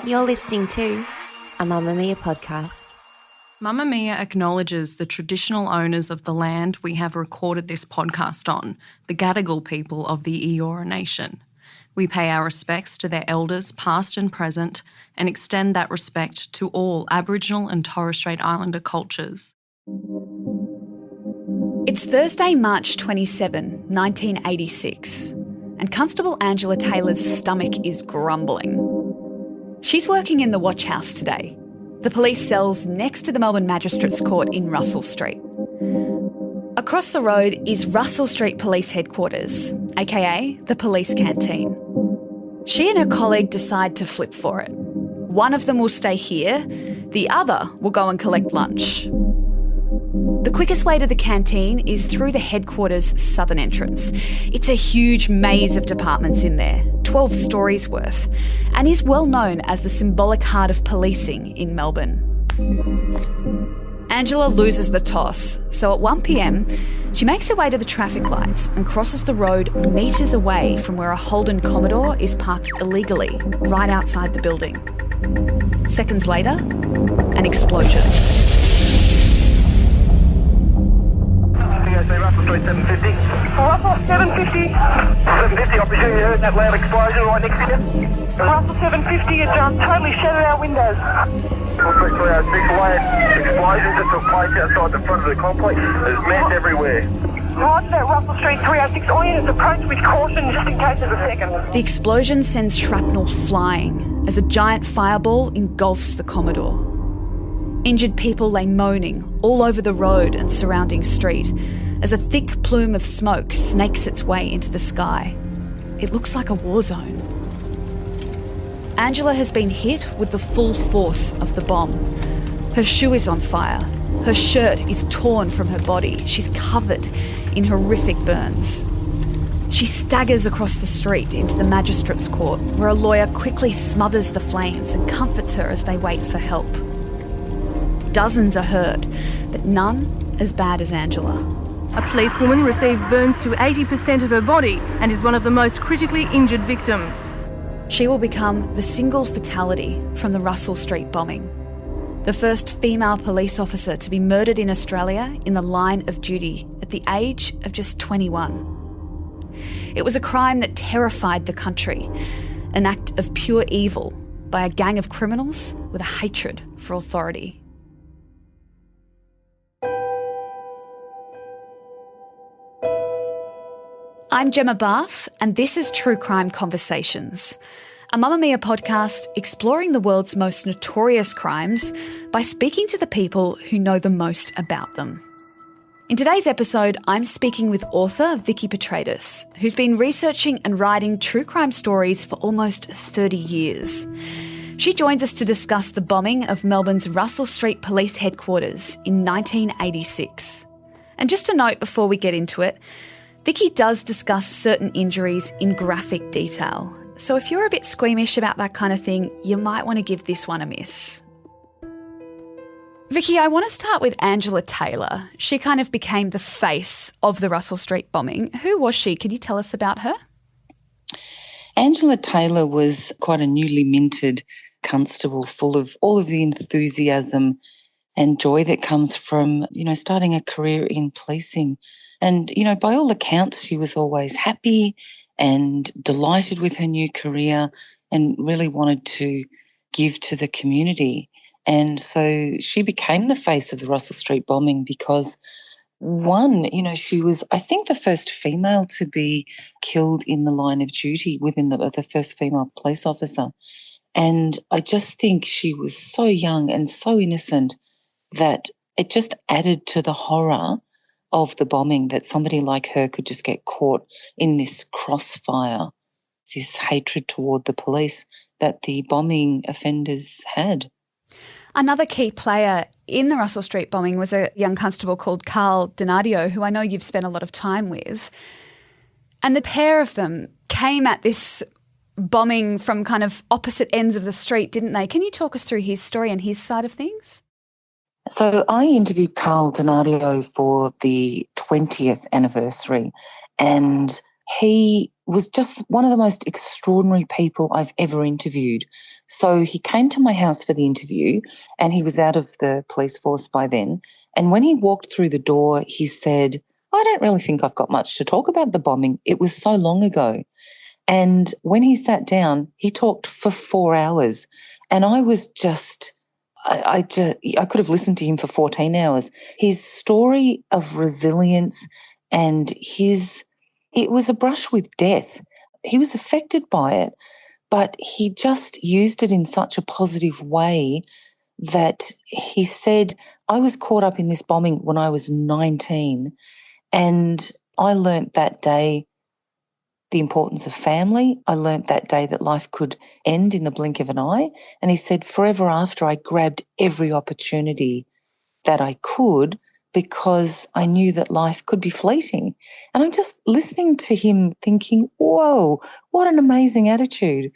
You're listening to a Mamamia podcast. Mamamia acknowledges the traditional owners of the land we have recorded this podcast on, the Gadigal people of the Eora Nation. We pay our respects to their elders, past and present, and extend that respect to all Aboriginal and Torres Strait Islander cultures. It's Thursday, March 27, 1986, and Constable Angela Taylor's stomach is grumbling. She's working in the watch house today, the police cells next to the Melbourne Magistrates Court in Russell Street. Across the road is Russell Street Police Headquarters, aka the police canteen. She and her colleague decide to flip for it. One of them will stay here, the other will go and collect lunch. The quickest way to the canteen is through the headquarters' southern entrance. It's a huge maze of departments in there, 12 stories worth, and is well known as the symbolic heart of policing in Melbourne. Angela loses the toss, so at 1 p.m, she makes her way to the traffic lights and crosses the road metres away from where a Holden Commodore is parked illegally, right outside the building. Seconds later, an explosion. Russell Street 750. Russell 750. 750, I presume you heard that loud explosion right next to you? Russell 750, it totally shattered our windows. Russell Street 306, loud explosions that took place outside the front of the complex. There's mess everywhere. Roger that, Russell Street 306. All units approach with caution just in case there's a second. The explosion sends shrapnel flying as a giant fireball engulfs the Commodore. Injured people lay moaning all over the road and surrounding street as a thick plume of smoke snakes its way into the sky. It looks like a war zone. Angela has been hit with the full force of the bomb. Her shoe is on fire. Her shirt is torn from her body. She's covered in horrific burns. She staggers across the street into the magistrate's court, where a lawyer quickly smothers the flames and comforts her as they wait for help. Dozens are hurt, but none as bad as Angela. A policewoman received burns to 80% of her body and is one of the most critically injured victims. She will become the single fatality from the Russell Street bombing. The first female police officer to be murdered in Australia in the line of duty at the age of just 21. It was a crime that terrified the country, an act of pure evil by a gang of criminals with a hatred for authority. I'm Gemma Barth, and this is True Crime Conversations, a Mamamia podcast exploring the world's most notorious crimes by speaking to the people who know the most about them. In today's episode, I'm speaking with author Vikki Petraitis, who's been researching and writing true crime stories for almost 30 years. She joins us to discuss the bombing of Melbourne's Russell Street Police Headquarters in 1986. And just a note before we get into it, Vikki does discuss certain injuries in graphic detail, so if you're a bit squeamish about that kind of thing, you might want to give this one a miss. Vikki, I want to start with Angela Taylor. She kind of became the face of the Russell Street bombing. Who was she? Can you tell us about her? Angela Taylor was quite a newly minted constable, full of all of the enthusiasm and joy that comes from, starting a career in policing. And, by all accounts, she was always happy and delighted with her new career and really wanted to give to the community. And so she became the face of the Russell Street bombing because, one, she was, I think, the first female to be killed in the line of duty within the first female police officer. And I just think she was so young and so innocent that it just added to the horror of the bombing that somebody like her could just get caught in this crossfire, this hatred toward the police that the bombing offenders had. Another key player in the Russell Street bombing was a young constable called Carl Donadio, who I know you've spent a lot of time with. And the pair of them came at this bombing from kind of opposite ends of the street, didn't they? Can you talk us through his story and his side of things? So I interviewed Carl Donadio for the 20th anniversary, and he was just one of the most extraordinary people I've ever interviewed. So he came to my house for the interview, and he was out of the police force by then. And when he walked through the door, he said, I don't really think I've got much to talk about the bombing. It was so long ago. And when he sat down, he talked for 4 hours. And I was just, I could have listened to him for 14 hours. His story of resilience and it was a brush with death. He was affected by it, but he just used it in such a positive way that he said, I was caught up in this bombing when I was 19, and I learnt that day the importance of family. I learnt that day that life could end in the blink of an eye. And he said, forever after, I grabbed every opportunity that I could because I knew that life could be fleeting. And I'm just listening to him thinking, whoa, what an amazing attitude.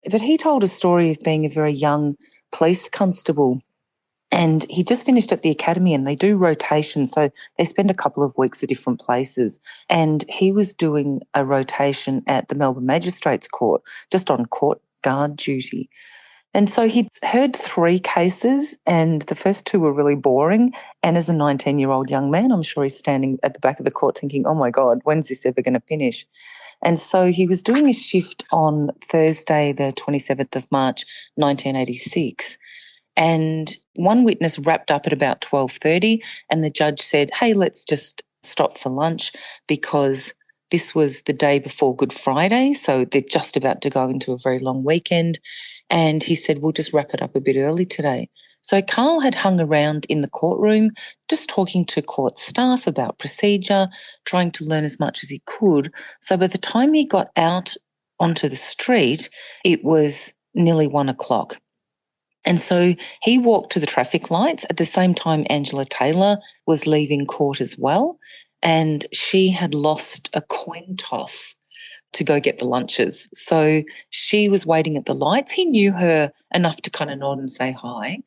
But he told a story of being a very young police constable, and he just finished at the academy, and they do rotation, so they spend a couple of weeks at different places. And he was doing a rotation at the Melbourne Magistrates Court, just on court guard duty. And so he'd heard 3 cases, and the first 2 were really boring. And as a 19-year-old young man, I'm sure he's standing at the back of the court thinking, oh my God, when's this ever going to finish? And so he was doing a shift on Thursday, the 27th of March, 1986. And one witness wrapped up at about 12:30, and the judge said, hey, let's just stop for lunch, because this was the day before Good Friday, so they're just about to go into a very long weekend. And he said, we'll just wrap it up a bit early today. So Carl had hung around in the courtroom just talking to court staff about procedure, trying to learn as much as he could. So by the time he got out onto the street, it was nearly 1 o'clock. And so he walked to the traffic lights. At the same time, Angela Taylor was leaving court as well, and she had lost a coin toss to go get the lunches. So she was waiting at the lights. He knew her enough to kind of nod and say hi.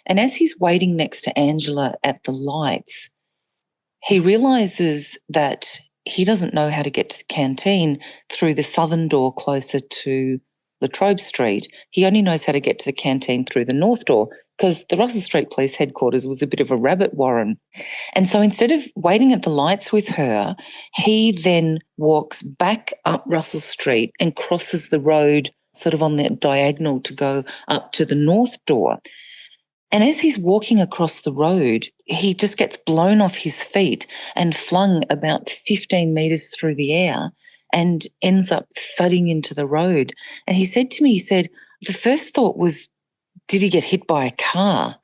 And as he's waiting next to Angela at the lights, he realises that he doesn't know how to get to the canteen through the southern door closer to Latrobe Street. He only knows how to get to the canteen through the north door, because the Russell Street Police headquarters was a bit of a rabbit warren. And so instead of waiting at the lights with her, he then walks back up Russell Street and crosses the road sort of on that diagonal to go up to the north door. And as he's walking across the road, he just gets blown off his feet and flung about 15 metres through the air and ends up thudding into the road. And he said to me, the first thought was, did he get hit by a car?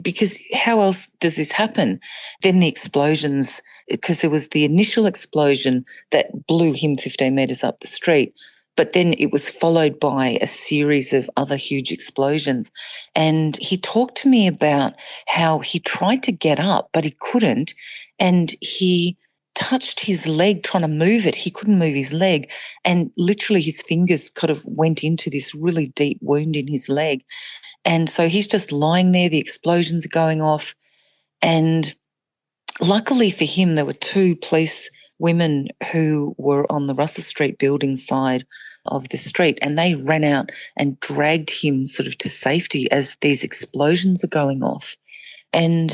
Because how else does this happen? Then the explosions, because there was the initial explosion that blew him 15 metres up the street, but then it was followed by a series of other huge explosions. And he talked to me about how he tried to get up, but he couldn't, and he touched his leg trying to move it. He couldn't move his leg, and literally his fingers kind of went into this really deep wound in his leg. And so he's just lying there, the explosions are going off, and luckily for him there were 2 police women who were on the Russell Street building side of the street, and they ran out and dragged him sort of to safety as these explosions are going off. And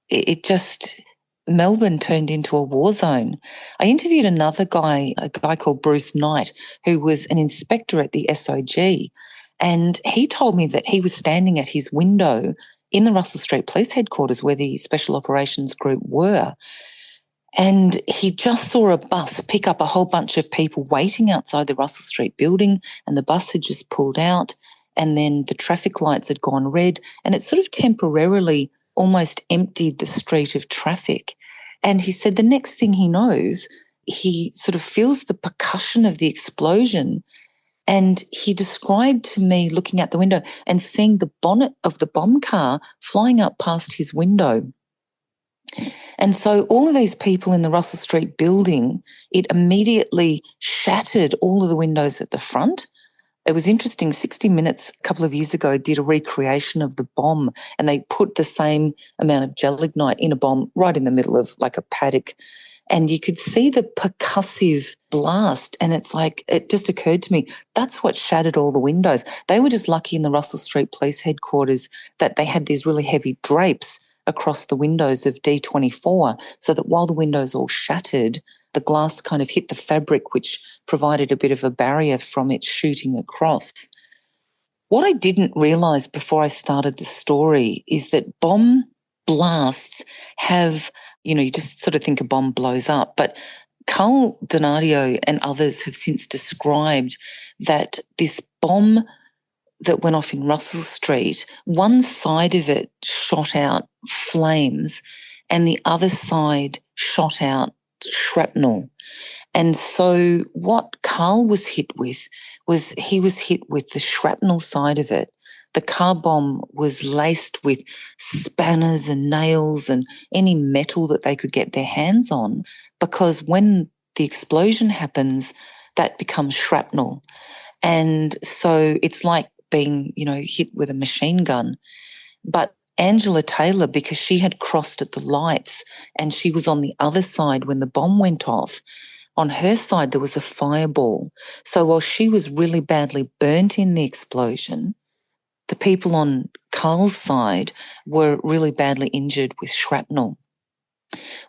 it just, Melbourne turned into a war zone. I interviewed another guy, a guy called Bruce Knight, who was an inspector at the SOG, and he told me that he was standing at his window in the Russell Street Police headquarters where the Special Operations Group were, and he just saw a bus pick up a whole bunch of people waiting outside the Russell Street building, and the bus had just pulled out, and then the traffic lights had gone red, and it sort of temporarily almost emptied the street of traffic. And he said the next thing he knows, he sort of feels the percussion of the explosion, and he described to me looking out the window and seeing the bonnet of the bomb car flying up past his window. And so all of these people in the Russell Street building, it immediately shattered all of the windows at the front. It was interesting, 60 Minutes a couple of years ago did a recreation of the bomb, and they put the same amount of gelignite in a bomb right in the middle of like a paddock, and you could see the percussive blast, and it's like, it just occurred to me, that's what shattered all the windows. They were just lucky in the Russell Street Police Headquarters that they had these really heavy drapes across the windows of D24, so that while the windows all shattered, the glass kind of hit the fabric, which provided a bit of a barrier from it shooting across. What I didn't realise before I started the story is that bomb blasts have, you just sort of think a bomb blows up, but Carl Donadio and others have since described that this bomb that went off in Russell Street, one side of it shot out flames and the other side shot out shrapnel. And so what Carl was hit with was he was hit with the shrapnel side of it. The car bomb was laced with spanners and nails and any metal that they could get their hands on, because when the explosion happens, that becomes shrapnel. And so it's like being, hit with a machine gun. But Angela Taylor, because she had crossed at the lights and she was on the other side when the bomb went off, on her side there was a fireball. So while she was really badly burnt in the explosion, the people on Carl's side were really badly injured with shrapnel.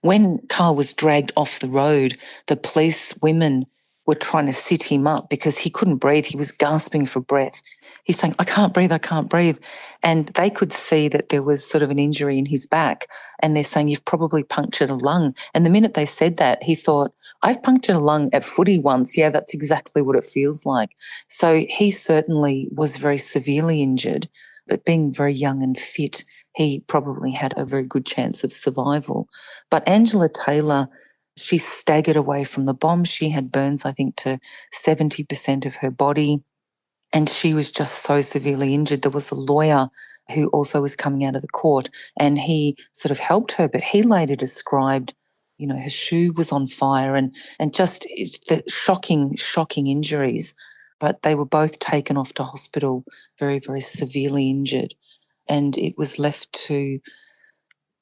When Carl was dragged off the road, the police women were trying to sit him up because he couldn't breathe. He was gasping for breath. He's saying, I can't breathe, I can't breathe. And they could see that there was sort of an injury in his back, and they're saying, you've probably punctured a lung. And the minute they said that, he thought, I've punctured a lung at footy once. Yeah, that's exactly what it feels like. So he certainly was very severely injured, but being very young and fit, he probably had a very good chance of survival. But Angela Taylor, she staggered away from the bomb. She had burns, I think, to 70% of her body, and she was just so severely injured. There was a lawyer who also was coming out of the court, and he sort of helped her, but he later described, her shoe was on fire and just the shocking injuries. But they were both taken off to hospital very, very severely injured, and it was left to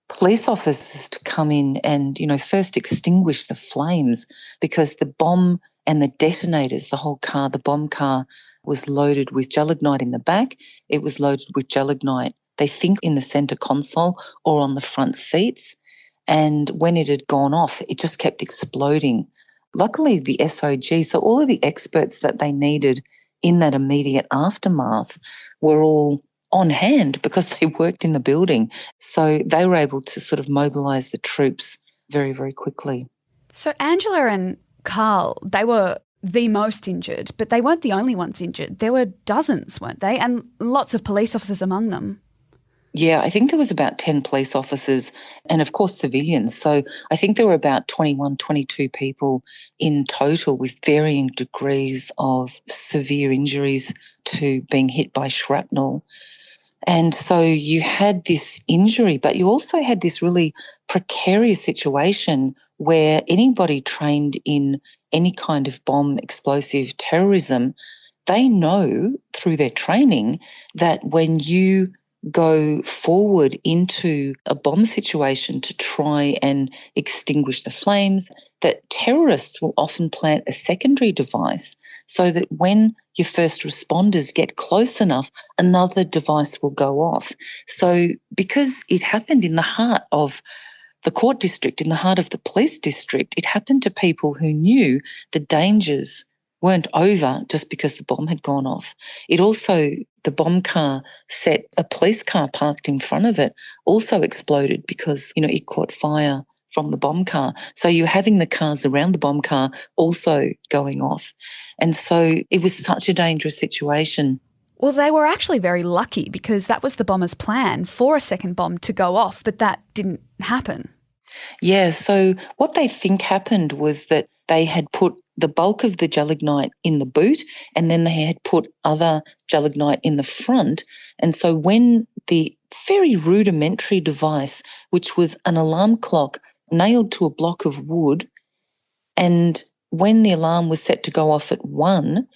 police officers to come in and, first extinguish the flames, because the bomb and the detonators, the whole car, the bomb car, was loaded with gelignite in the back. It was loaded with gelignite, they think, in the centre console or on the front seats. And when it had gone off, it just kept exploding. Luckily, the SOG, so all of the experts that they needed in that immediate aftermath were all on hand because they worked in the building. So they were able to sort of mobilise the troops very, very quickly. So Angela and Carl, they were the most injured, but they weren't the only ones injured. There were dozens, weren't they? And lots of police officers among them. Yeah, I think there was about 10 police officers and, of course, civilians. So I think there were about 21, 22 people in total with varying degrees of severe injuries to being hit by shrapnel. And so you had this injury, but you also had this really precarious situation where anybody trained in any kind of bomb explosive terrorism, they know through their training that when you go forward into a bomb situation to try and extinguish the flames, that terrorists will often plant a secondary device so that when your first responders get close enough, another device will go off. So because it happened in the heart of the court district, in the heart of the police district, it happened to people who knew the dangers weren't over just because the bomb had gone off. It also, the bomb car set, a police car parked in front of it also exploded because, it caught fire from the bomb car. So you're having the cars around the bomb car also going off. And so it was such a dangerous situation. Well, they were actually very lucky because that was the bomber's plan for a second bomb to go off, but that didn't happen. Yeah, so what they think happened was that they had put the bulk of the gelignite in the boot and then they had put other gelignite in the front. And so when the very rudimentary device, which was an alarm clock nailed to a block of wood, and when the alarm was set to go off at 1,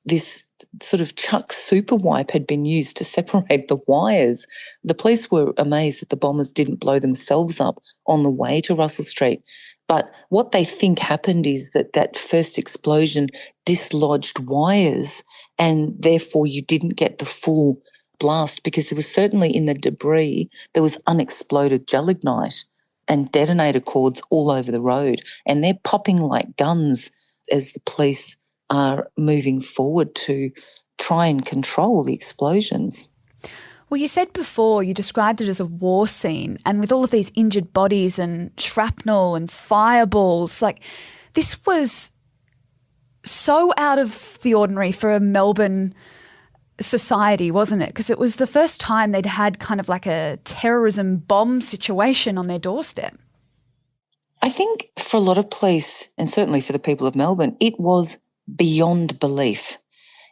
this sort of chuck super wipe had been used to separate the wires. The police were amazed that the bombers didn't blow themselves up on the way to Russell Street. But what they think happened is that first explosion dislodged wires, and therefore you didn't get the full blast, because there was certainly in the debris, there was unexploded gelignite and detonator cords all over the road, and they're popping like guns as the police are moving forward to try and control the explosions. Well, you said before, you described it as a war scene, and with all of these injured bodies and shrapnel and fireballs, like, this was so out of the ordinary for a Melbourne society, wasn't it? Because it was the first time they'd had kind of like a terrorism bomb situation on their doorstep. I think for a lot of police, and certainly for the people of Melbourne, it was beyond belief.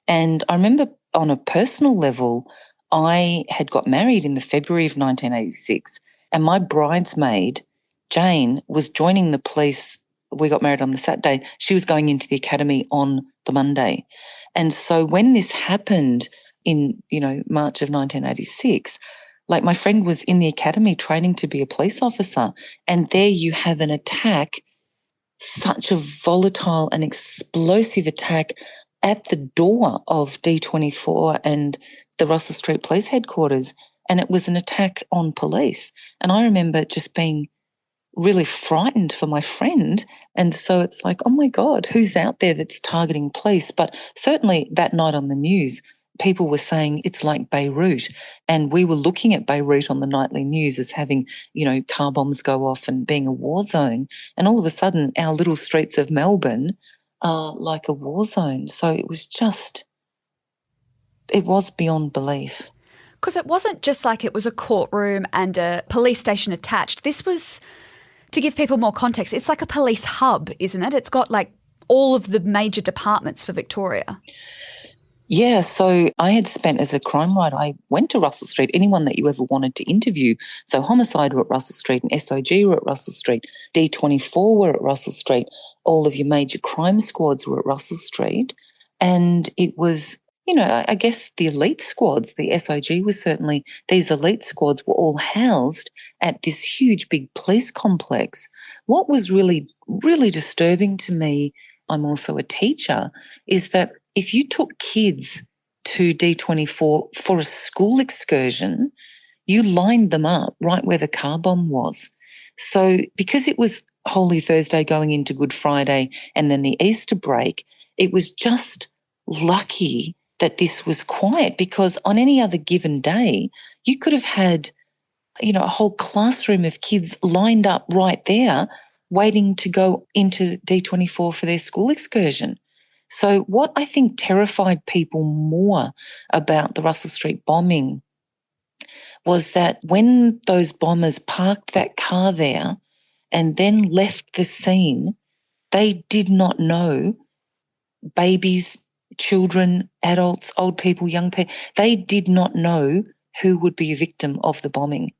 And I remember on a personal level, I had got married in the February of 1986, and my bridesmaid, Jane, was joining the police. We got married on the Saturday. She was going into the academy on the Monday. And so when this happened in, March of 1986, like, my friend was in the academy training to be a police officer, and there you have an attack, such a volatile and explosive attack at the door of D24 and the Russell Street Police Headquarters, and it was an attack on police. And I remember just being really frightened for my friend, and so it's like, oh my God, who's out there that's targeting police? But certainly that night on the news, people were saying it's like Beirut, and we were looking at Beirut on the nightly news as having, car bombs go off and being a war zone, and all of a sudden our little streets of Melbourne are like a war zone. So it was beyond belief. Because it wasn't just like it was a courtroom and a police station attached. This was, to give people more context, it's like a police hub, isn't it? It's got like all of the major departments for Victoria. Yeah, so I had spent, as a crime writer, I went to Russell Street, anyone that you ever wanted to interview. So homicide were at Russell Street, and SOG were at Russell Street, D24 were at Russell Street, all of your major crime squads were at Russell Street. And it was, I guess the elite squads, the SOG was certainly, these elite squads were all housed at this huge big police complex. What was really, really disturbing to me, I'm also a teacher, is that if you took kids to D24 for a school excursion, you lined them up right where the car bomb was. So because it was Holy Thursday going into Good Friday and then the Easter break, it was just lucky that this was quiet, because on any other given day, you could have had, a whole classroom of kids lined up right there waiting to go into D24 for their school excursion. So what I think terrified people more about the Russell Street bombing was that when those bombers parked that car there and then left the scene, they did not know, babies, children, adults, old people, young people, they did not know who would be a victim of the bombing.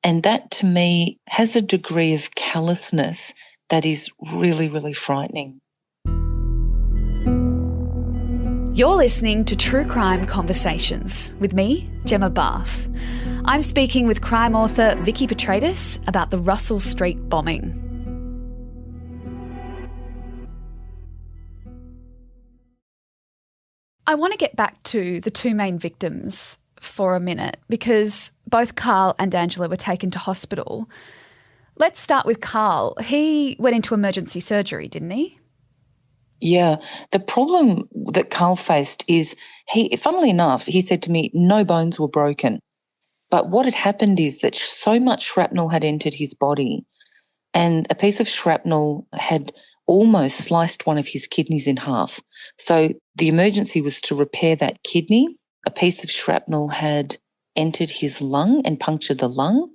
And that, to me, has a degree of callousness that is really, really frightening. You're listening to True Crime Conversations with me, Gemma Bath. I'm speaking with crime author Vikki Petraitis about the Russell Street bombing. I want to get back to the two main victims for a minute, because both Carl and Angela were taken to hospital. Let's start with Carl. He went into emergency surgery, didn't he? Yeah. The problem that Carl faced is, funnily enough, he said to me, no bones were broken. But what had happened is that so much shrapnel had entered his body, and a piece of shrapnel had almost sliced one of his kidneys in half. So the emergency was to repair that kidney. A piece of shrapnel had entered his lung and punctured the lung,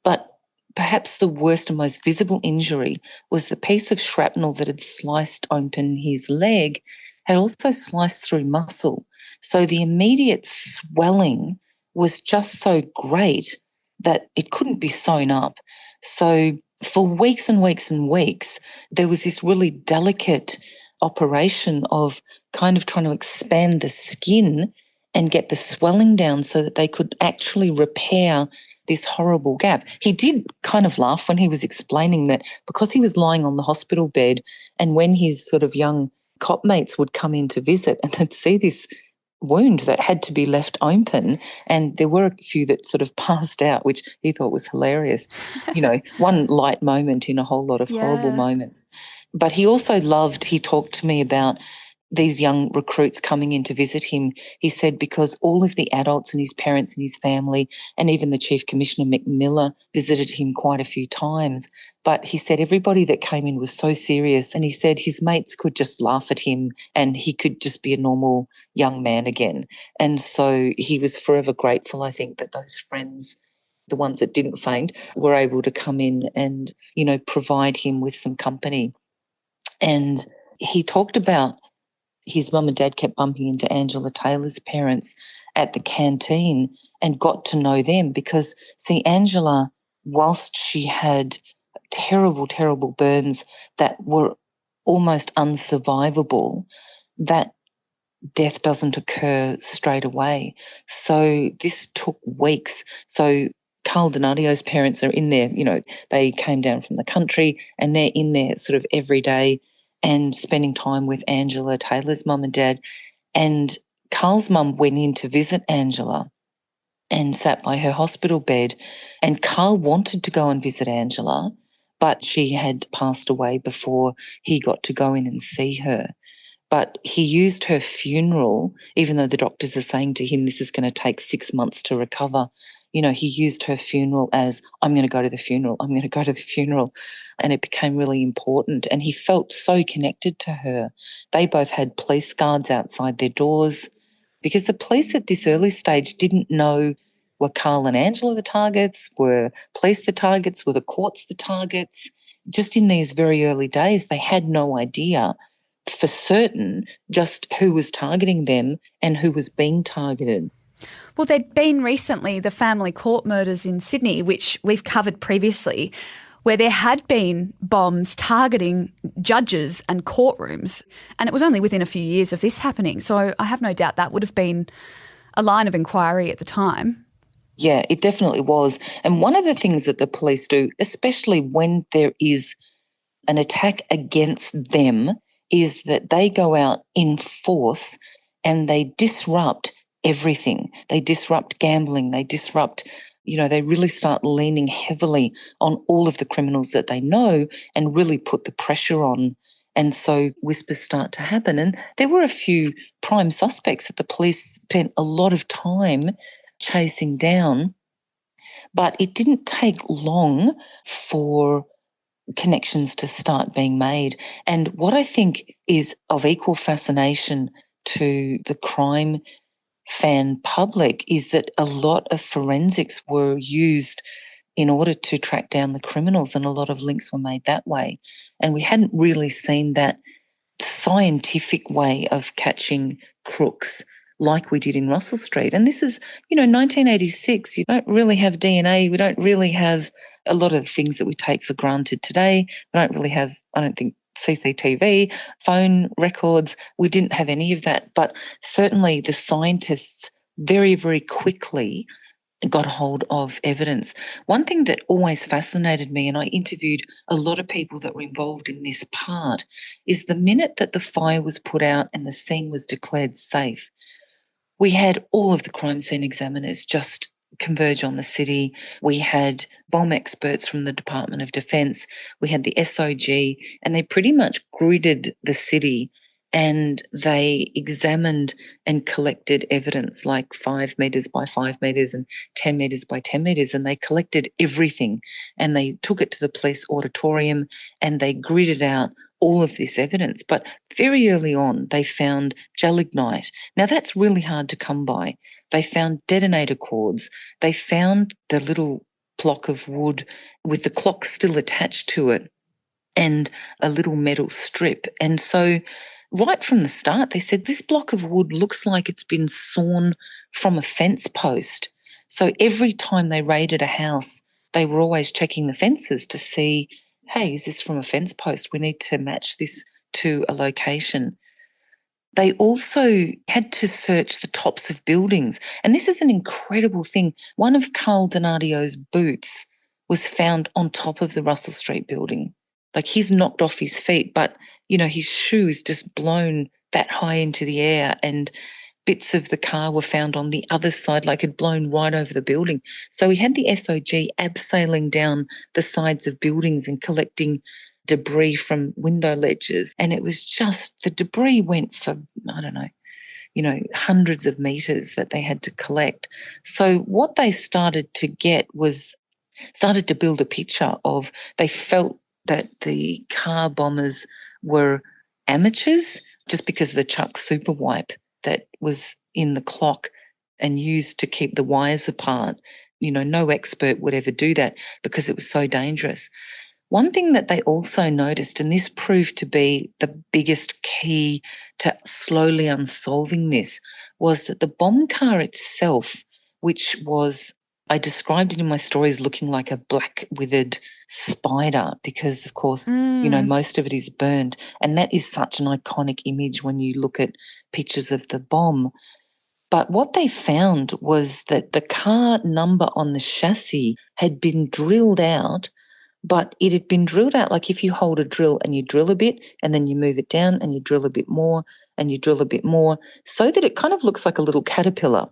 but perhaps the worst and most visible injury was the piece of shrapnel that had sliced open his leg had also sliced through muscle. So the immediate swelling was just so great that it couldn't be sewn up. So for weeks and weeks and weeks, there was this really delicate operation of kind of trying to expand the skin and get the swelling down so that they could actually repair this horrible gap. He did kind of laugh when he was explaining that because he was lying on the hospital bed, and when his sort of young cop mates would come in to visit and they'd see this wound that had to be left open, and there were a few that sort of passed out, which he thought was hilarious. One light moment in a whole lot of horrible moments. But he also he talked to me about these young recruits coming in to visit him. He said because all of the adults and his parents and his family and even the Chief Commissioner McMillan visited him quite a few times. But he said everybody that came in was so serious, and he said his mates could just laugh at him and he could just be a normal young man again. And so he was forever grateful, I think, that those friends, the ones that didn't faint, were able to come in and, provide him with some company. And he talked about his mum and dad kept bumping into Angela Taylor's parents at the canteen and got to know them because, see, Angela, whilst she had terrible, terrible burns that were almost unsurvivable, that death doesn't occur straight away. So this took weeks. So Carl Donadio's parents are in there, they came down from the country and they're in there sort of every day and spending time with Angela Taylor's mum and dad. And Carl's mum went in to visit Angela and sat by her hospital bed. And Carl wanted to go and visit Angela, but she had passed away before he got to go in and see her. But he used her funeral, even though the doctors are saying to him this is going to take 6 months to recover. He used her funeral as, I'm going to go to the funeral, I'm going to go to the funeral. And it became really important. And he felt so connected to her. They both had police guards outside their doors because the police at this early stage didn't know, were Carl and Angela the targets, were police the targets, were the courts the targets. Just in these very early days, they had no idea for certain just who was targeting them and who was being targeted. Well, there'd been recently the family court murders in Sydney, which we've covered previously, where there had been bombs targeting judges and courtrooms, and it was only within a few years of this happening. So I have no doubt that would have been a line of inquiry at the time. Yeah, it definitely was. And one of the things that the police do, especially when there is an attack against them, is that they go out in force and they disrupt everything. They disrupt gambling, they disrupt, they really start leaning heavily on all of the criminals that they know and really put the pressure on. And so whispers start to happen. And there were a few prime suspects that the police spent a lot of time chasing down, but it didn't take long for connections to start being made. And what I think is of equal fascination to the crime fan public is that a lot of forensics were used in order to track down the criminals, and a lot of links were made that way. And we hadn't really seen that scientific way of catching crooks like we did in Russell Street. And this is, 1986. You don't really have DNA. We don't really have a lot of the things that we take for granted today. We don't really have, I don't think, CCTV, phone records. We didn't have any of that. But certainly the scientists very, very quickly got hold of evidence. One thing that always fascinated me, and I interviewed a lot of people that were involved in this part, is the minute that the fire was put out and the scene was declared safe, we had all of the crime scene examiners just converge on the city. We had bomb experts from the Department of Defence. We had the SOG, and they pretty much gridded the city and they examined and collected evidence like 5 metres by 5 metres and 10 metres by 10 metres, and they collected everything and they took it to the police auditorium and they gridded out all of this evidence. But very early on, they found gelignite. Now, that's really hard to come by. They found detonator cords. They found the little block of wood with the clock still attached to it and a little metal strip. And so right from the start, they said this block of wood looks like it's been sawn from a fence post. So every time they raided a house, they were always checking the fences to see, hey, is this from a fence post? We need to match this to a location. They also had to search the tops of buildings. And this is an incredible thing. One of Carl Donatio's boots was found on top of the Russell Street building. Like, he's knocked off his feet, but, you know, his shoes just blown that high into the air, and bits of the car were found on the other side, like had blown right over the building. So we had the SOG abseiling down the sides of buildings and collecting debris from window ledges. And it was just, the debris went for, I don't know, you know, hundreds of metres that they had to collect. So what they started to build a picture of, they felt that the car bombers were amateurs just because of the Chuck super wipe that was in the clock and used to keep the wires apart. You know, no expert would ever do that because it was so dangerous. One thing that they also noticed, and this proved to be the biggest key to slowly unsolving this, was that the bomb car itself, which was, I described it in my story as looking like a black withered spider because, of course, you know, most of it is burned. And that is such an iconic image when you look at pictures of the bomb. But what they found was that the car number on the chassis had been drilled out, but it had been drilled out like if you hold a drill and you drill a bit and then you move it down and you drill a bit more and you drill a bit more, so that it kind of looks like a little caterpillar.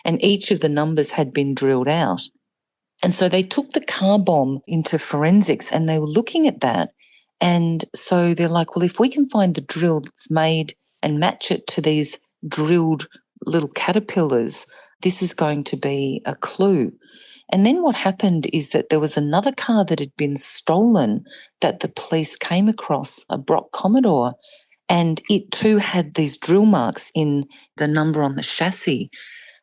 And each of the numbers had been drilled out. And so they took the car bomb into forensics and they were looking at that. And so they're like, well, if we can find the drill that's made and match it to these drilled little caterpillars, this is going to be a clue. And then what happened is that there was another car that had been stolen that the police came across, a Brock Commodore, and it too had these drill marks in the number on the chassis.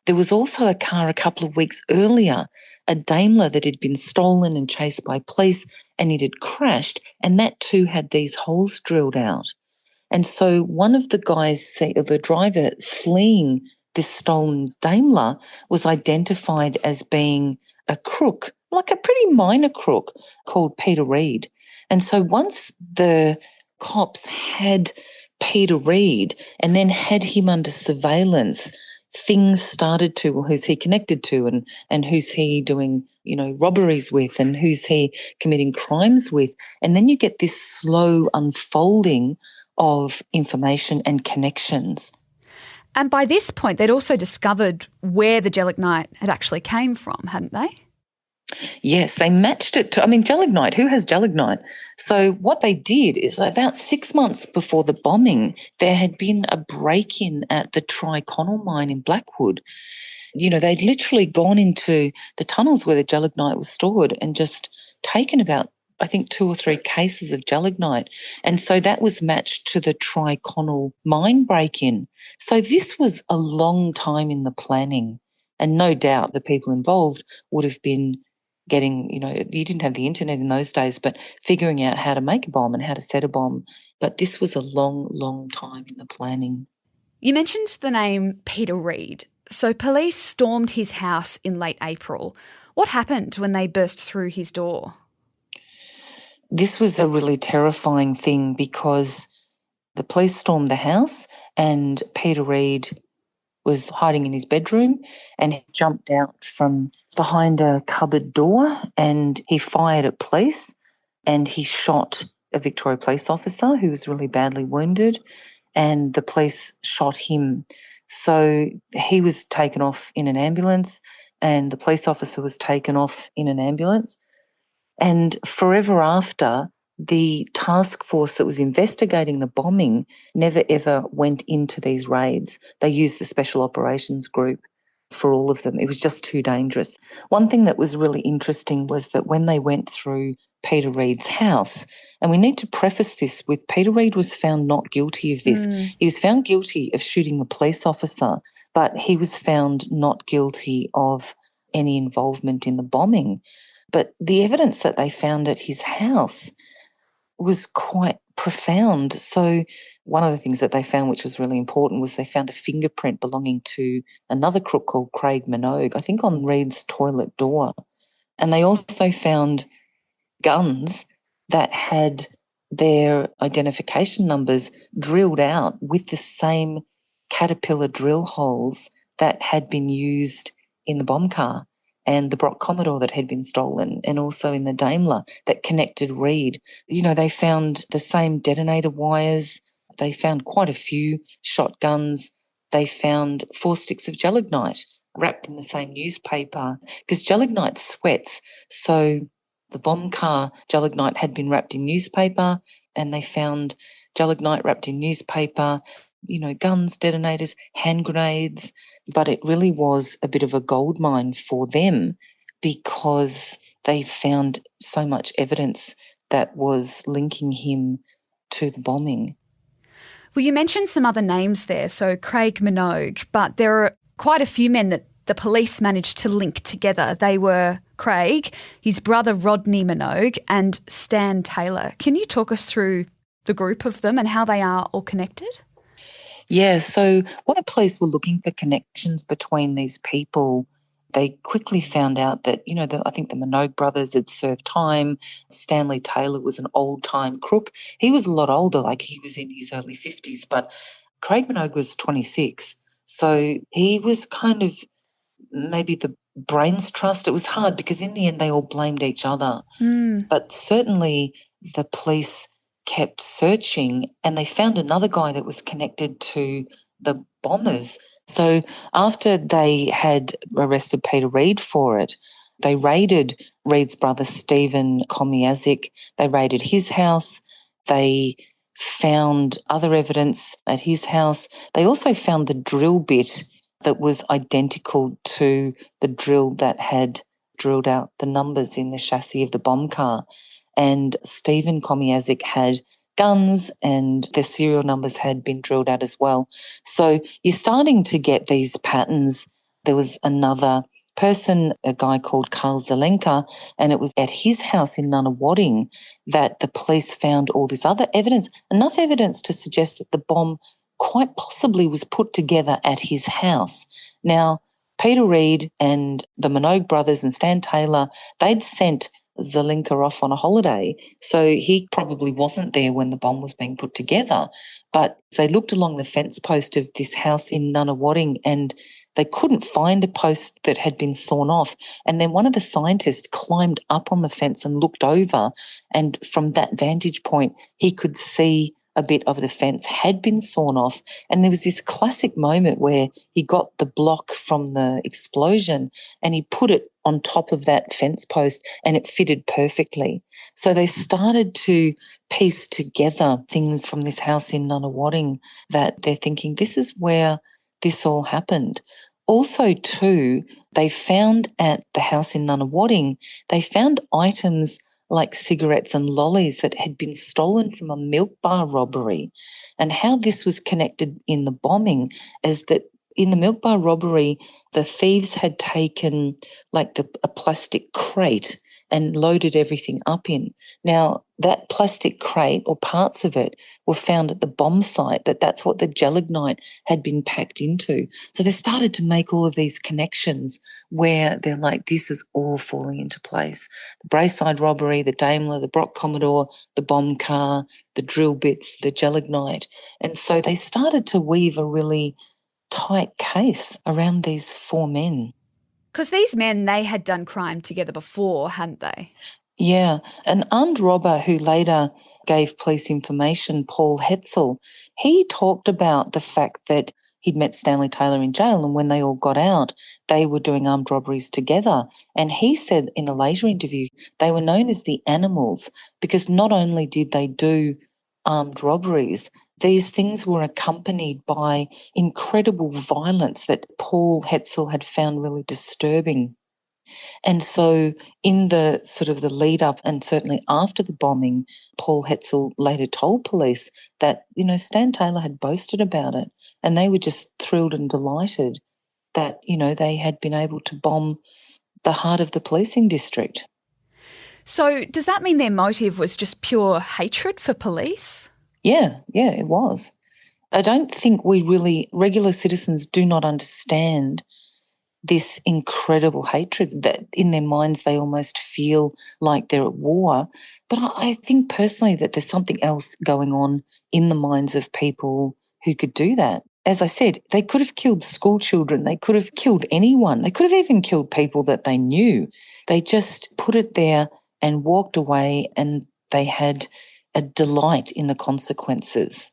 There was also a car a couple of weeks earlier, a Daimler, that had been stolen and chased by police, and it had crashed, and that too had these holes drilled out. And so one of the guys, the driver fleeing this stolen Daimler, was identified as being a crook, like a pretty minor crook, called Peter Reid. And so once the cops had Peter Reid and then had him under surveillance, things started to, well, who's he connected to and who's he doing, you know, robberies with and who's he committing crimes with? And then you get this slow unfolding of information and connections. And by this point, they'd also discovered where the gelignite had actually came from, hadn't they? Yes, they matched it to, gelignite. Who has gelignite? So what they did is about 6 months before the bombing, there had been a break-in at the Triconnell mine in Blackwood. You know, they'd literally gone into the tunnels where the gelignite was stored and just taken about, I think, 2 or 3 cases of gelignite. And so that was matched to the Triconnell mine break-in. So this was a long time in the planning. And no doubt the people involved would have been getting, you know, you didn't have the internet in those days, but figuring out how to make a bomb and how to set a bomb. But this was a long, long time in the planning. You mentioned the name Peter Reid. So police stormed his house in late April. What happened when they burst through his door? This was a really terrifying thing because the police stormed the house and Peter Reid was hiding in his bedroom and he jumped out from behind a cupboard door and he fired at police and he shot a Victoria police officer who was really badly wounded, and the police shot him. So he was taken off in an ambulance and the police officer was taken off in an ambulance. And forever after, the task force that was investigating the bombing never ever went into these raids. They used the Special Operations Group for all of them. It was just too dangerous. One thing that was really interesting was that when they went through Peter Reid's house, and we need to preface this with Peter Reid was found not guilty of this. He was found guilty of shooting the police officer, but he was found not guilty of any involvement in the bombing. But the evidence that they found at his house was quite profound. So one of the things that they found, which was really important, was they found a fingerprint belonging to another crook called Craig Minogue, I think on Reid's toilet door. And they also found guns that had their identification numbers drilled out with the same caterpillar drill holes that had been used in the bomb car and the Brock Commodore that had been stolen, and also in the Daimler that connected Reed. They found the same detonator wires. They found quite a few shotguns. They found 4 sticks of gelignite wrapped in the same newspaper, because gelignite sweats. So the bomb car gelignite had been wrapped in newspaper, and they found gelignite wrapped in newspaper, guns, detonators, hand grenades. But it really was a bit of a goldmine for them, because they found so much evidence that was linking him to the bombing. Well, you mentioned some other names there, so Craig Minogue, but there are quite a few men that the police managed to link together. They were Craig, his brother Rodney Minogue, and Stan Taylor. Can you talk us through the group of them and how they are all connected? Yeah, so while the police were looking for connections between these people, they quickly found out that, I think the Minogue brothers had served time. Stanley Taylor was an old-time crook. He was a lot older, like he was in his early 50s, but Craig Minogue was 26. So he was kind of maybe the brains trust. It was hard because in the end they all blamed each other. But certainly the police kept searching, and they found another guy that was connected to the bombers. So after they had arrested Peter Reed for it, they raided Reed's brother Stephen Komiazik. They raided his house. They found other evidence at his house. They also found the drill bit that was identical to the drill that had drilled out the numbers in the chassis of the bomb car. And Stephen Komiazik had guns, and their serial numbers had been drilled out as well. So you're starting to get these patterns. There was another person, a guy called Karl Zelenka, and it was at his house in Nunawading that the police found all this other evidence, enough evidence to suggest that the bomb quite possibly was put together at his house. Now, Peter Reed and the Minogue brothers and Stan Taylor, they'd sent Zelenka off on a holiday, so he probably wasn't there when the bomb was being put together. But they looked along the fence post of this house in Nunawading, and they couldn't find a post that had been sawn off. And then one of the scientists climbed up on the fence and looked over, and from that vantage point he could see a bit of the fence had been sawn off. And there was this classic moment where he got the block from the explosion and he put it on top of that fence post, and it fitted perfectly. So they started to piece together things from this house in Nunawading that they're thinking this is where this all happened. Also, too, they found at the house in Nunawading, they found items like cigarettes and lollies that had been stolen from a milk bar robbery. And how this was connected in the bombing is that in the milk bar robbery, the thieves had taken like a plastic crate and loaded everything up in. Now, that plastic crate or parts of it were found at the bomb site, that's what the gelignite had been packed into. So they started to make all of these connections where they're like, this is all falling into place. The Braeside robbery, the Daimler, the Brock Commodore, the bomb car, the drill bits, the gelignite. And so they started to weave a really tight case around these 4 men. Because these men, they had done crime together before, hadn't they? Yeah. An armed robber who later gave police information, Paul Hetzel, he talked about the fact that he'd met Stanley Taylor in jail, and when they all got out, they were doing armed robberies together. And he said in a later interview they were known as the Animals because not only did they do armed robberies, these things were accompanied by incredible violence that Paul Hetzel had found really disturbing. And so in the sort of the lead up and certainly after the bombing, Paul Hetzel later told police that, Stan Taylor had boasted about it, and they were just thrilled and delighted that, they had been able to bomb the heart of the policing district. So does that mean their motive was just pure hatred for police? Yeah, it was. I don't think regular citizens do not understand this incredible hatred that in their minds they almost feel like they're at war. But I think personally that there's something else going on in the minds of people who could do that. As I said, they could have killed school children. They could have killed anyone. They could have even killed people that they knew. They just put it there and walked away, and they had a delight in the consequences.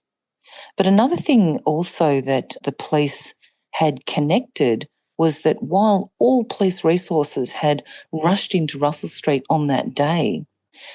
But another thing also that the police had connected was that while all police resources had rushed into Russell Street on that day,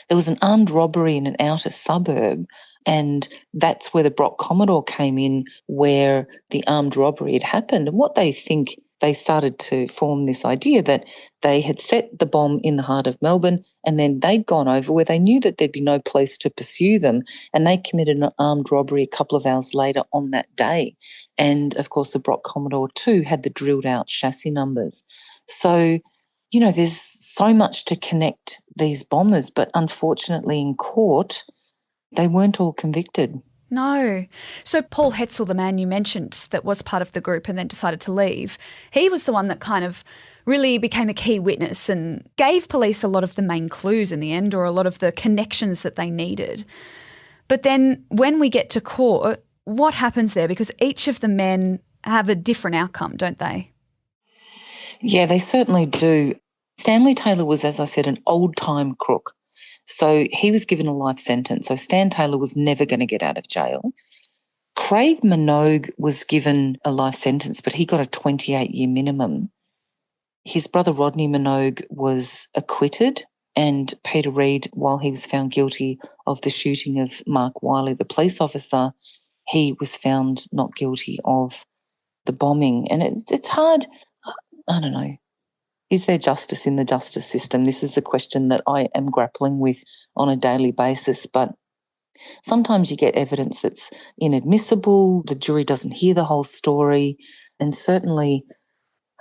there was an armed robbery in an outer suburb, and that's where the Brock Commodore came in, where the armed robbery had happened. And what they think, they started to form this idea that they had set the bomb in the heart of Melbourne, and then they'd gone over where they knew that there'd be no police to pursue them, and they committed an armed robbery a couple of hours later on that day. And, of course, the Brock Commodore too had the drilled out chassis numbers. So, you know, there's so much to connect these bombers, but unfortunately in court, they weren't all convicted. No. So Paul Hetzel, the man you mentioned that was part of the group and then decided to leave, he was the one that kind of really became a key witness and gave police a lot of the main clues in the end, or a lot of the connections that they needed. But then when we get to court, what happens there? Because each of the men have a different outcome, don't they? Yeah, they certainly do. Stanley Taylor was, as I said, an old-time crook. So he was given a life sentence. So Stan Taylor was never going to get out of jail. Craig Minogue was given a life sentence, but he got a 28-year minimum. His brother Rodney Minogue was acquitted, and Peter Reid, while he was found guilty of the shooting of Mark Wiley, the police officer, he was found not guilty of the bombing. And it's hard, I don't know. Is there justice in the justice system? This is a question that I am grappling with on a daily basis. But sometimes you get evidence that's inadmissible, the jury doesn't hear the whole story, and certainly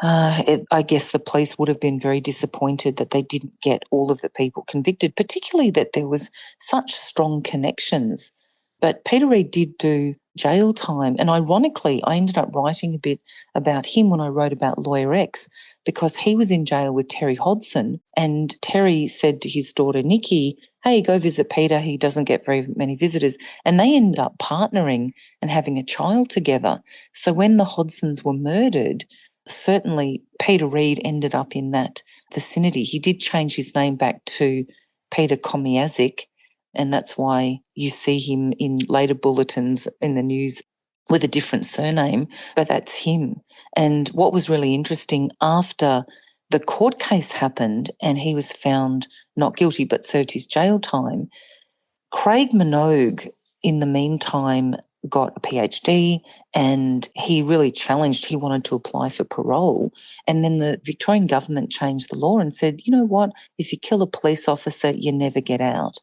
I guess the police would have been very disappointed that they didn't get all of the people convicted, particularly that there was such strong connections. But Peter Reid did do jail time, and ironically I ended up writing a bit about him when I wrote about Lawyer X, because he was in jail with Terry Hodson, and Terry said to his daughter Nikki, hey, go visit Peter, he doesn't get very many visitors. And they ended up partnering and having a child together. So when the Hodsons were murdered, certainly Peter Reid ended up in that vicinity. He did change his name back to Peter Komiazic, and that's why you see him in later bulletins in the news with a different surname, but that's him. And what was really interesting, after the court case happened and he was found not guilty but served his jail time, Craig Minogue, in the meantime, got a PhD, and he really challenged, he wanted to apply for parole. And then the Victorian government changed the law and said, you know what, if you kill a police officer, you never get out.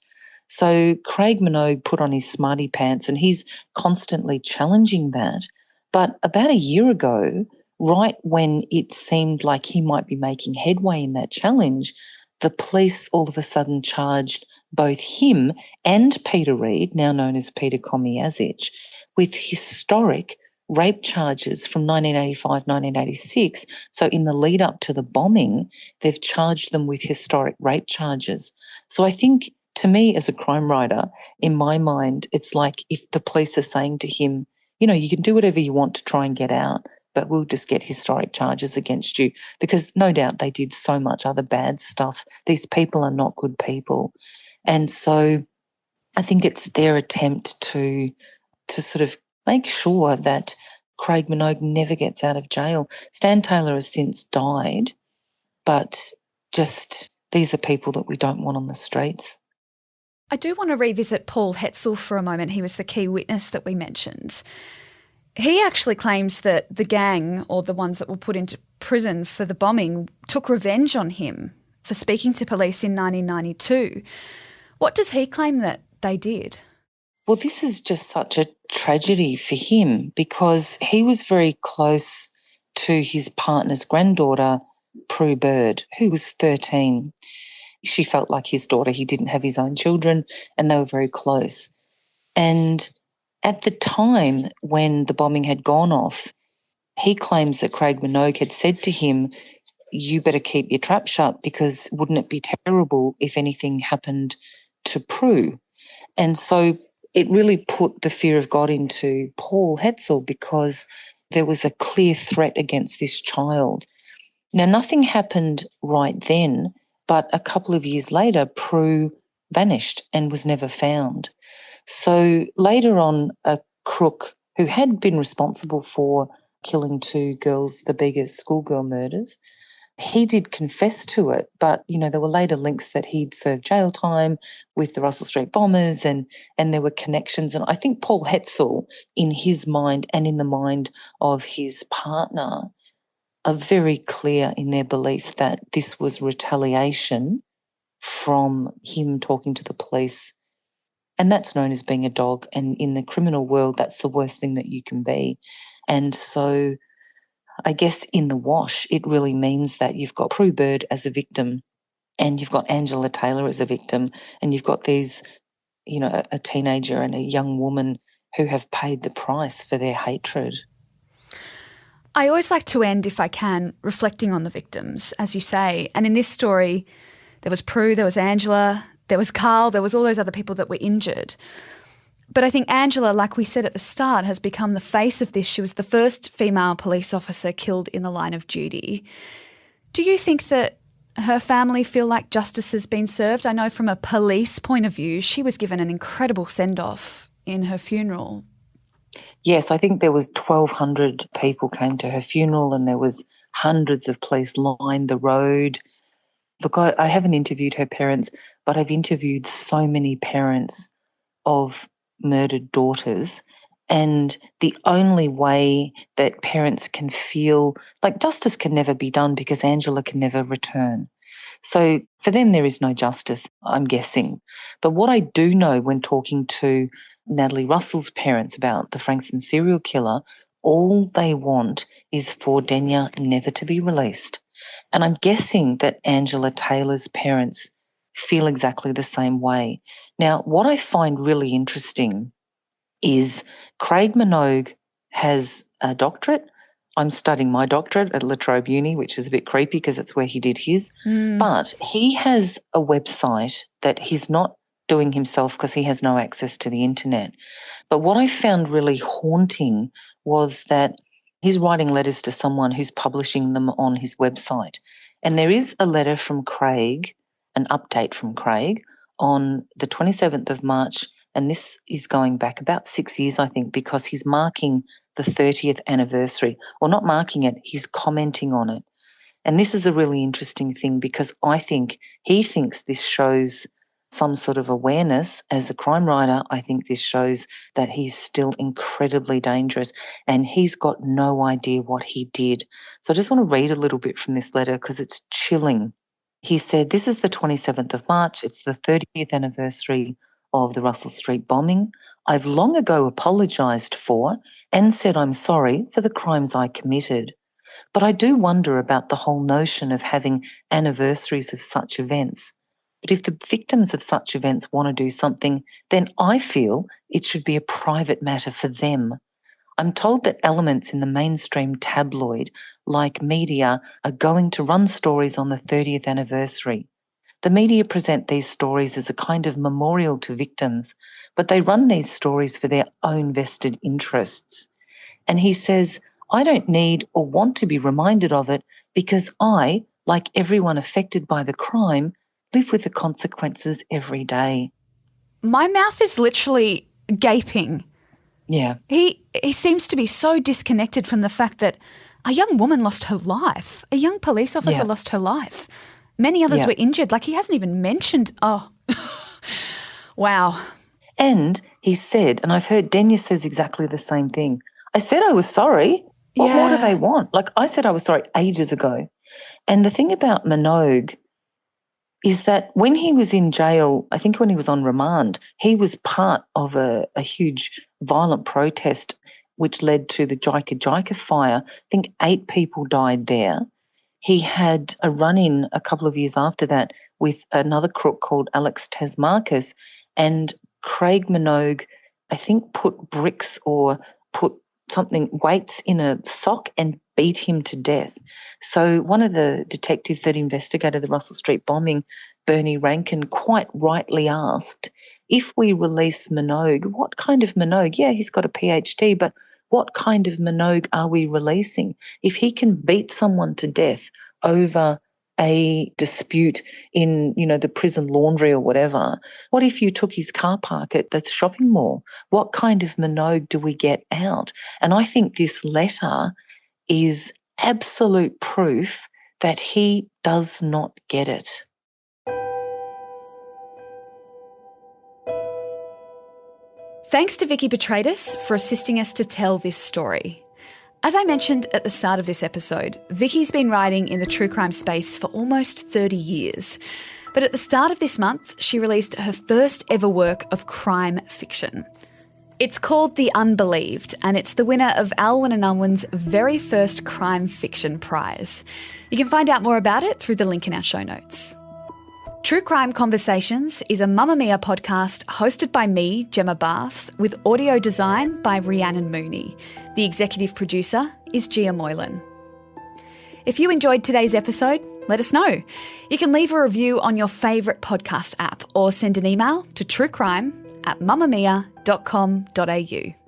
So Craig Minogue put on his smarty pants, and he's constantly challenging that. But about a year ago, right when it seemed like he might be making headway in that challenge, the police all of a sudden charged both him and Peter Reid, now known as Peter Komiazic, with historic rape charges from 1985-1986. So in the lead up to the bombing, they've charged them with historic rape charges. So I think, to me as a crime writer, in my mind, it's like if the police are saying to him, you know, you can do whatever you want to try and get out, but we'll just get historic charges against you, because no doubt they did so much other bad stuff. These people are not good people. And so I think it's their attempt to sort of make sure that Craig Minogue never gets out of jail. Stan Taylor has since died, but just these are people that we don't want on the streets. I do want to revisit Paul Hetzel for a moment. He was the key witness that we mentioned. He actually claims that the gang, or the ones that were put into prison for the bombing, took revenge on him for speaking to police in 1992. What does he claim that they did? Well, this is just such a tragedy for him, because he was very close to his partner's granddaughter, Prue Bird, who was 13. She felt like his daughter. He didn't have his own children, and they were very close. And at the time when the bombing had gone off, he claims that Craig Minogue had said to him, you better keep your trap shut because wouldn't it be terrible if anything happened to Prue? And so it really put the fear of God into Paul Hetzel because there was a clear threat against this child. Now, nothing happened right then, but a couple of years later, Prue vanished and was never found. So later on, a crook who had been responsible for killing 2 girls, the Bega schoolgirl murders, he did confess to it, but, there were later links that he'd served jail time with the Russell Street bombers and there were connections. And I think Paul Hetzel, in his mind and in the mind of his partner, are very clear in their belief that this was retaliation from him talking to the police. And that's known as being a dog. And in the criminal world, that's the worst thing that you can be. And so I guess in the wash, it really means that you've got Prue Bird as a victim and you've got Angela Taylor as a victim and you've got these, a teenager and a young woman who have paid the price for their hatred. I always like to end, if I can, reflecting on the victims, as you say. And in this story, there was Prue, there was Angela, there was Carl, there was all those other people that were injured. But I think Angela, like we said at the start, has become the face of this. She was the first female police officer killed in the line of duty. Do you think that her family feel like justice has been served? I know from a police point of view, she was given an incredible send-off in her funeral. Yes, I think there was 1,200 people came to her funeral and there was hundreds of police lined the road. Look, I haven't interviewed her parents, but I've interviewed so many parents of murdered daughters, and the only way that parents can feel like justice can never be done because Angela can never return. So for them, there is no justice, I'm guessing. But what I do know when talking to Natalie Russell's parents about the Frankston serial killer, all they want is for Denya never to be released. And I'm guessing that Angela Taylor's parents feel exactly the same way. Now, what I find really interesting is Craig Minogue has a doctorate. I'm studying my doctorate at La Trobe Uni, which is a bit creepy because it's where he did his. But he has a website that he's not doing himself because he has no access to the internet. But what I found really haunting was that he's writing letters to someone who's publishing them on his website. And there is a letter from Craig, an update from Craig, on the 27th of March, and this is going back about 6 years, I think, because he's marking the 30th anniversary. Or not marking it, he's commenting on it. And this is a really interesting thing because I think he thinks this shows some sort of awareness. As a crime writer, I think this shows that he's still incredibly dangerous and he's got no idea what he did. So I just want to read a little bit from this letter because it's chilling. He said, "This is the 27th of March. It's the 30th anniversary of the Russell Street bombing. I've long ago apologised for and said I'm sorry for the crimes I committed. But I do wonder about the whole notion of having anniversaries of such events. But if the victims of such events want to do something, then I feel it should be a private matter for them. I'm told that elements in the mainstream tabloid, like media, are going to run stories on the 30th anniversary. The media present these stories as a kind of memorial to victims, but they run these stories for their own vested interests." And he says, "I don't need or want to be reminded of it because I, like everyone affected by the crime, live with the consequences every day." My mouth is literally gaping. Yeah. He seems to be so disconnected from the fact that a young woman lost her life. A young police officer lost her life. Many others were injured. Like, he hasn't even mentioned, wow. And he said, and I've heard Denya says exactly the same thing, "I said I was sorry. What more do they want? Like, I said I was sorry ages ago." And the thing about Minogue is that when he was in jail, I think when he was on remand, he was part of a huge violent protest which led to the Jika fire. I think 8 people died there. He had a run-in a couple of years after that with another crook called Alex Tasmarkas, and Craig Minogue, I think, put bricks or put weights in a sock and beat him to death. So one of the detectives that investigated the Russell Street bombing, Bernie Rankin, quite rightly asked, if we release Minogue, what kind of Minogue? Yeah, he's got a PhD, but what kind of Minogue are we releasing? If he can beat someone to death over a dispute in, the prison laundry or whatever, what if you took his car park at the shopping mall? What kind of Minogue do we get out? And I think this letter is absolute proof that he does not get it. Thanks to Vikki Petraitis for assisting us to tell this story. As I mentioned at the start of this episode, Vikki's been writing in the true crime space for almost 30 years. But at the start of this month, she released her first ever work of crime fiction. It's called The Unbelieved, and it's the winner of Alwyn and Unwin's very first crime fiction prize. You can find out more about it through the link in our show notes. True Crime Conversations is a Mamamia podcast hosted by me, Gemma Barth, with audio design by Rhiannon Mooney. The executive producer is Moylan. If you enjoyed today's episode, let us know. You can leave a review on your favourite podcast app or send an email to truecrime@mamamia.com.au.